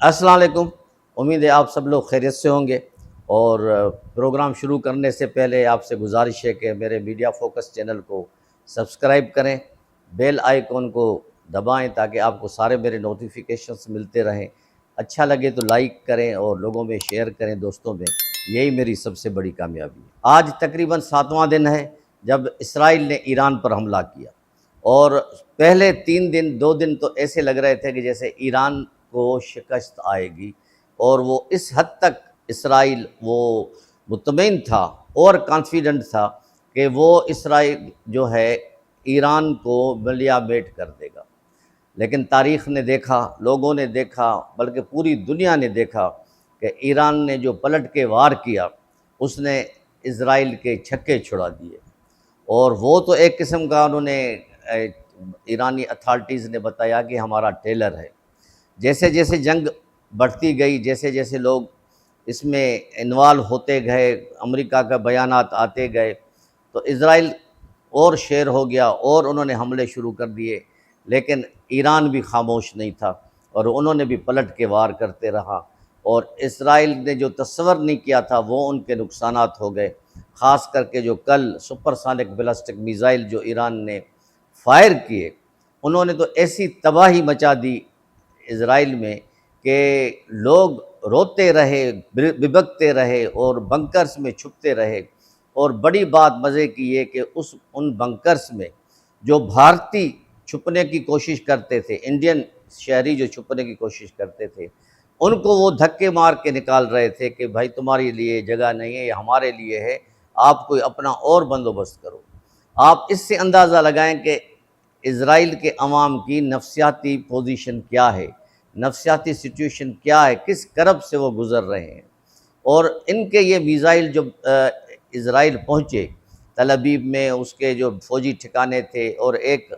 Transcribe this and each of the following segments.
السلام علیکم۔ امید ہے آپ سب لوگ خیریت سے ہوں گے، اور پروگرام شروع کرنے سے پہلے آپ سے گزارش ہے کہ میرے میڈیا فوکس چینل کو سبسکرائب کریں، بیل آئیکن کو دبائیں تاکہ آپ کو سارے میرے نوٹیفیکیشنز ملتے رہیں۔ اچھا لگے تو لائک کریں اور لوگوں میں شیئر کریں، دوستوں میں۔ یہی میری سب سے بڑی کامیابی ہے۔ آج تقریباً 7واں دن ہے جب اسرائیل نے ایران پر حملہ کیا، اور پہلے 3 دن 2 دن تو ایسے لگ رہے تھے کہ جیسے ایران کو شکست آئے گی، اور وہ اس حد تک اسرائیل وہ مطمئن تھا اور کانفیڈنٹ تھا کہ وہ اسرائیل جو ہے ایران کو ملیا میٹ کر دے گا۔ لیکن تاریخ نے دیکھا، لوگوں نے دیکھا، بلکہ پوری دنیا نے دیکھا کہ ایران نے جو پلٹ کے وار کیا، اس نے اسرائیل کے چھکے چھڑا دیے۔ اور وہ تو ایک قسم کا انہوں نے ایرانی اتھارٹیز نے بتایا کہ ہمارا ٹیلر ہے۔ جیسے جیسے جنگ بڑھتی گئی، جیسے جیسے لوگ اس میں انوالو ہوتے گئے، امریکہ کا بیانات آتے گئے، تو اسرائیل اور شیر ہو گیا اور انہوں نے حملے شروع کر دیے۔ لیکن ایران بھی خاموش نہیں تھا، اور انہوں نے بھی پلٹ کے وار کرتے رہا، اور اسرائیل نے جو تصور نہیں کیا تھا وہ ان کے نقصانات ہو گئے۔ خاص کر کے جو کل سپر سانک بیلسٹک میزائل جو ایران نے فائر کیے، انہوں نے تو ایسی تباہی مچا دی اسرائیل میں کہ لوگ روتے رہے، ببکتے رہے اور بنکرز میں چھپتے رہے۔ اور بڑی بات مزے کی یہ کہ ان بنکرز میں جو بھارتی چھپنے کی کوشش کرتے تھے، انڈین شہری جو چھپنے کی کوشش کرتے تھے، ان کو وہ دھکے مار کے نکال رہے تھے کہ بھائی تمہارے لیے جگہ نہیں ہے، یہ ہمارے لیے ہے، آپ کوئی اپنا اور بندوبست کرو۔ آپ اس سے اندازہ لگائیں کہ اسرائیل کے عوام کی نفسیاتی پوزیشن کیا ہے، نفسیاتی سچویشن کیا ہے، کس کرب سے وہ گزر رہے ہیں۔ اور ان کے یہ میزائل جو اسرائیل پہنچے تل ابیب میں، اس کے جو فوجی ٹھکانے تھے، اور ایک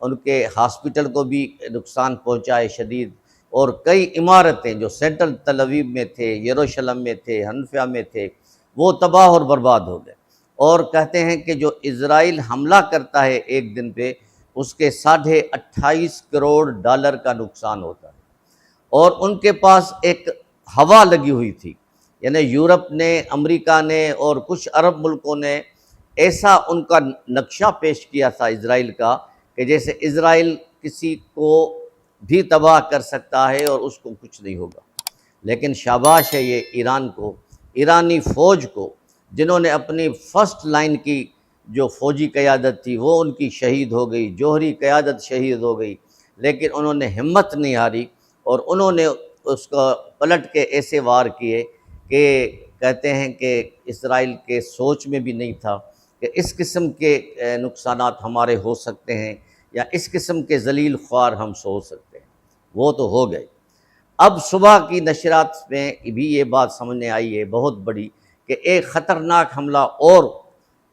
ان کے ہاسپٹل کو بھی نقصان پہنچائے شدید، اور کئی عمارتیں جو سینٹرل تل ابیب میں تھے، یروشلم میں تھے، حنفیہ میں تھے، وہ تباہ اور برباد ہو گئے۔ اور کہتے ہیں کہ جو اسرائیل حملہ کرتا ہے ایک دن پہ، اس کے 28.5 کروڑ ڈالر کا نقصان ہوتا ہے۔ اور ان کے پاس ایک ہوا لگی ہوئی تھی، یعنی یورپ نے، امریکہ نے اور کچھ عرب ملکوں نے ایسا ان کا نقشہ پیش کیا تھا اسرائیل کا کہ جیسے اسرائیل کسی کو بھی تباہ کر سکتا ہے اور اس کو کچھ نہیں ہوگا۔ لیکن شاباش ہے یہ ایران کو، ایرانی فوج کو، جنہوں نے اپنی فرسٹ لائن کی جو فوجی قیادت تھی وہ ان کی شہید ہو گئی، جوہری قیادت شہید ہو گئی، لیکن انہوں نے ہمت نہیں ہاری، اور انہوں نے اس کو پلٹ کے ایسے وار کیے کہ کہتے ہیں کہ اسرائیل کے سوچ میں بھی نہیں تھا کہ اس قسم کے نقصانات ہمارے ہو سکتے ہیں، یا اس قسم کے ذلیل خوار ہم سو سکتے ہیں۔ وہ تو ہو گئے۔ اب صبح کی نشرات میں بھی یہ بات سامنے آئی ہے بہت بڑی، کہ ایک خطرناک حملہ اور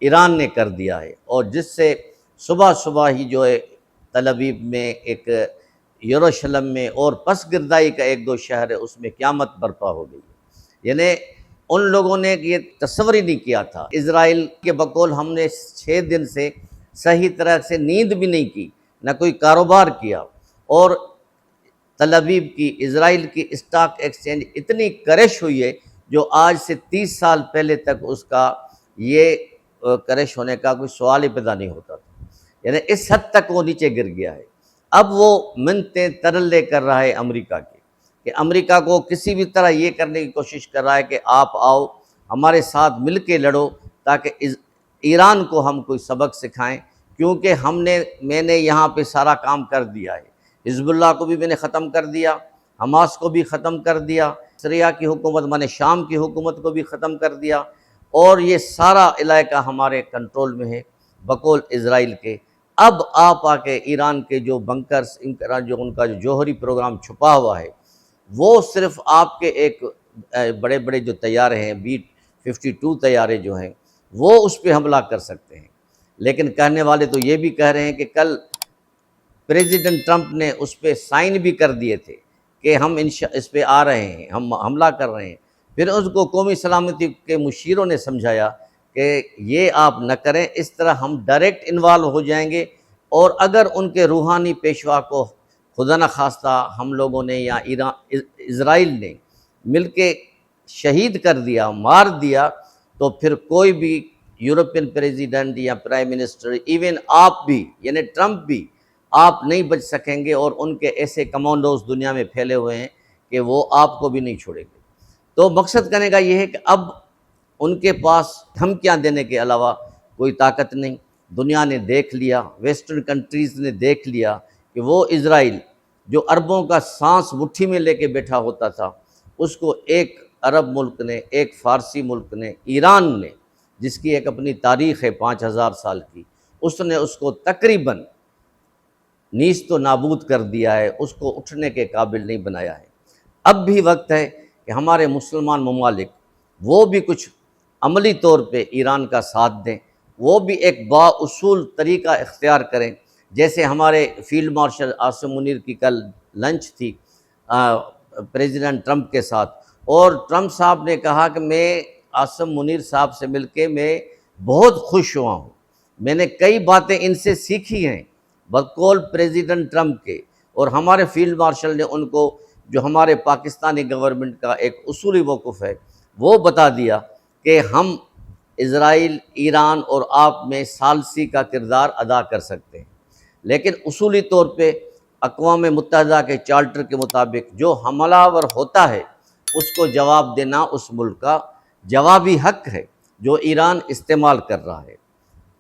ایران نے کر دیا ہے، اور جس سے صبح صبح ہی جو ہے تل ابیب میں، ایک یروشلم میں، اور پس گردائی کا 1-2 شہر ہے، اس میں قیامت برپا ہو گئی ہے۔ یعنی ان لوگوں نے یہ تصور ہی نہیں کیا تھا۔ اسرائیل کے بقول ہم نے 6 دن سے صحیح طرح سے نیند بھی نہیں کی، نہ کوئی کاروبار کیا، اور تل ابیب کی، اسرائیل کی اسٹاک ایکسچینج اتنی کرش ہوئی ہے جو آج سے 30 سال پہلے تک اس کا یہ کرش ہونے کا کوئی سوال ہی پیدا نہیں ہوتا تھا۔ یعنی اس حد تک وہ نیچے گر گیا ہے۔ اب وہ منتیں ترلے کر رہا ہے امریکہ کے، کہ امریکہ کو کسی بھی طرح یہ کرنے کی کوشش کر رہا ہے کہ آپ آؤ ہمارے ساتھ مل کے لڑو، تاکہ ایران کو ہم کوئی سبق سکھائیں، کیونکہ میں نے یہاں پہ سارا کام کر دیا ہے۔ حزب اللہ کو بھی میں نے ختم کر دیا، حماس کو بھی ختم کر دیا، سیریا کی حکومت، میں نے شام کی حکومت کو بھی ختم کر دیا، اور یہ سارا علاقہ ہمارے کنٹرول میں ہے بقول اسرائیل کے۔ اب آپ آ کے ایران کے جو بنکرز، جو ان کا جو جوہری پروگرام چھپا ہوا ہے، وہ صرف آپ کے ایک بڑے بڑے جو طیارے ہیں، B-52 طیارے جو ہیں، وہ اس پہ حملہ کر سکتے ہیں۔ لیکن کہنے والے تو یہ بھی کہہ رہے ہیں کہ کل پریزیڈنٹ ٹرمپ نے اس پہ سائن بھی کر دیے تھے کہ ہم اس پہ آ رہے ہیں، ہم حملہ کر رہے ہیں۔ پھر اس کو قومی سلامتی کے مشیروں نے سمجھایا کہ یہ آپ نہ کریں، اس طرح ہم ڈائریکٹ انوالو ہو جائیں گے، اور اگر ان کے روحانی پیشوا کو خدا نخواستہ ہم لوگوں نے یا اسرائیل نے مل کے شہید کر دیا، مار دیا، تو پھر کوئی بھی یورپین پریزیڈنٹ یا پرائم منسٹر، ایون آپ بھی یعنی ٹرمپ بھی، آپ نہیں بچ سکیں گے، اور ان کے ایسے کمانڈوز دنیا میں پھیلے ہوئے ہیں کہ وہ آپ کو بھی نہیں چھوڑیں گے۔ تو مقصد کہنے کا یہ ہے کہ اب ان کے پاس دھمکیاں دینے کے علاوہ کوئی طاقت نہیں۔ دنیا نے دیکھ لیا، ویسٹرن کنٹریز نے دیکھ لیا کہ وہ اسرائیل جو عربوں کا سانس مٹھی میں لے کے بیٹھا ہوتا تھا، اس کو ایک عرب ملک نے، ایک فارسی ملک نے، ایران نے، جس کی ایک اپنی تاریخ ہے 5000 سال کی، اس نے اس کو تقریباً نیست و نابود کر دیا ہے، اس کو اٹھنے کے قابل نہیں بنایا ہے۔ اب بھی وقت ہے کہ ہمارے مسلمان ممالک وہ بھی کچھ عملی طور پہ ایران کا ساتھ دیں، وہ بھی ایک با اصول طریقہ اختیار کریں، جیسے ہمارے فیلڈ مارشل عاصم منیر کی کل لنچ تھی پریزیڈنٹ ٹرمپ کے ساتھ، اور ٹرمپ صاحب نے کہا کہ میں عاصم منیر صاحب سے مل کے میں بہت خوش ہوا ہوں، میں نے کئی باتیں ان سے سیکھی ہیں بقول پریزیڈنٹ ٹرمپ کے، اور ہمارے فیلڈ مارشل نے ان کو جو ہمارے پاکستانی گورنمنٹ کا ایک اصولی موقف ہے وہ بتا دیا کہ ہم اسرائیل، ایران اور آپ میں ثالثی کا کردار ادا کر سکتے ہیں، لیکن اصولی طور پہ اقوام متحدہ کے چارٹر کے مطابق جو حملہ آور ہوتا ہے اس کو جواب دینا اس ملک کا جوابی حق ہے جو ایران استعمال کر رہا ہے۔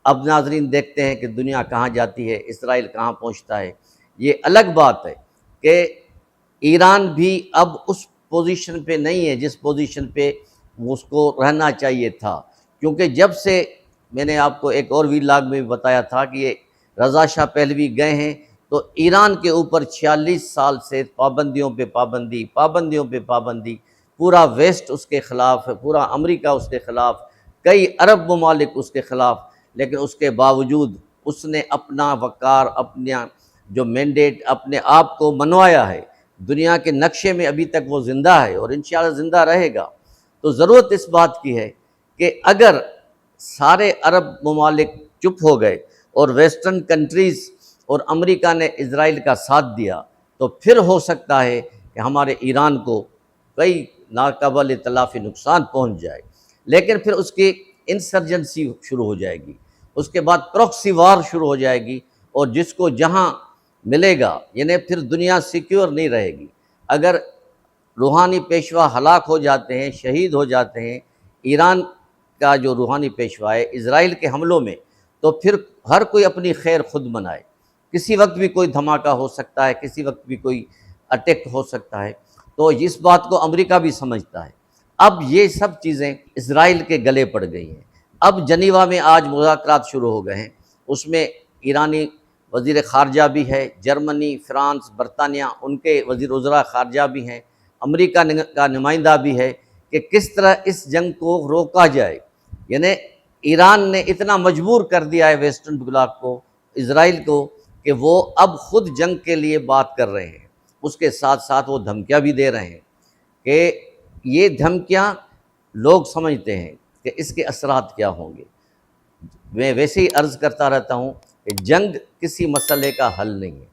اب ناظرین دیکھتے ہیں کہ دنیا کہاں جاتی ہے، اسرائیل کہاں پہنچتا ہے۔ یہ الگ بات ہے کہ ایران بھی اب اس پوزیشن پہ نہیں ہے جس پوزیشن پہ اس کو رہنا چاہیے تھا، کیونکہ جب سے میں نے آپ کو ایک اور ویلاگ میں بھی بتایا تھا کہ یہ رضا شاہ پہلوی گئے ہیں تو ایران کے اوپر 46 سال سے پابندیوں پہ پابندی، پورا ویسٹ اس کے خلاف ہے، پورا امریکہ اس کے خلاف، کئی عرب ممالک اس کے خلاف، لیکن اس کے باوجود اس نے اپنا وقار، اپنا جو مینڈیٹ اپنے آپ کو منوایا ہے، دنیا کے نقشے میں ابھی تک وہ زندہ ہے اور انشاءاللہ زندہ رہے گا۔ تو ضرورت اس بات کی ہے کہ اگر سارے عرب ممالک چپ ہو گئے اور ویسٹرن کنٹریز اور امریکہ نے اسرائیل کا ساتھ دیا تو پھر ہو سکتا ہے کہ ہمارے ایران کو کئی ناقابل تلافی نقصان پہنچ جائے، لیکن پھر اس کی انسرجنسی شروع ہو جائے گی، اس کے بعد پروکسی وار شروع ہو جائے گی، اور جس کو جہاں ملے گا یعنی پھر دنیا سیکیور نہیں رہے گی۔ اگر روحانی پیشوا ہلاک ہو جاتے ہیں، شہید ہو جاتے ہیں، ایران کا جو روحانی پیشوا ہے اسرائیل کے حملوں میں، تو پھر ہر کوئی اپنی خیر خود منائے، کسی وقت بھی کوئی دھماکہ ہو سکتا ہے، کسی وقت بھی کوئی اٹیک ہو سکتا ہے۔ تو اس بات کو امریکہ بھی سمجھتا ہے۔ اب یہ سب چیزیں اسرائیل کے گلے پڑ گئی ہیں۔ اب جنیوا میں آج مذاکرات شروع ہو گئے ہیں، اس میں ایرانی وزیر خارجہ بھی ہے، جرمنی، فرانس، برطانیہ ان کے وزیر وزراء خارجہ بھی ہیں، امریکہ کا نمائندہ بھی ہے کہ کس طرح اس جنگ کو روکا جائے۔ یعنی ایران نے اتنا مجبور کر دیا ہے ویسٹرن بلاک کو، اسرائیل کو، کہ وہ اب خود جنگ کے لیے بات کر رہے ہیں، اس کے ساتھ ساتھ وہ دھمکیاں بھی دے رہے ہیں کہ یہ دھمکیاں لوگ سمجھتے ہیں کہ اس کے اثرات کیا ہوں گے۔ میں ویسے ہی عرض کرتا رہتا ہوں کہ جنگ کسی مسئلے کا حل نہیں ہے،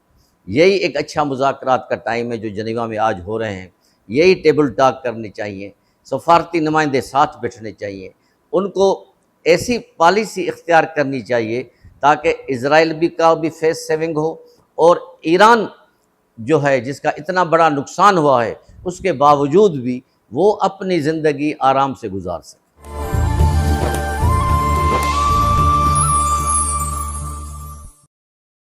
یہی ایک اچھا مذاکرات کا ٹائم ہے جو جنیوا میں آج ہو رہے ہیں، یہی ٹیبل ٹاک کرنی چاہیے، سفارتی نمائندے ساتھ بیٹھنے چاہیے، ان کو ایسی پالیسی اختیار کرنی چاہیے تاکہ اسرائیل کا بھی فیس سیونگ ہو، اور ایران جو ہے جس کا اتنا بڑا نقصان ہوا ہے اس کے باوجود بھی وہ اپنی زندگی آرام سے گزار سکے۔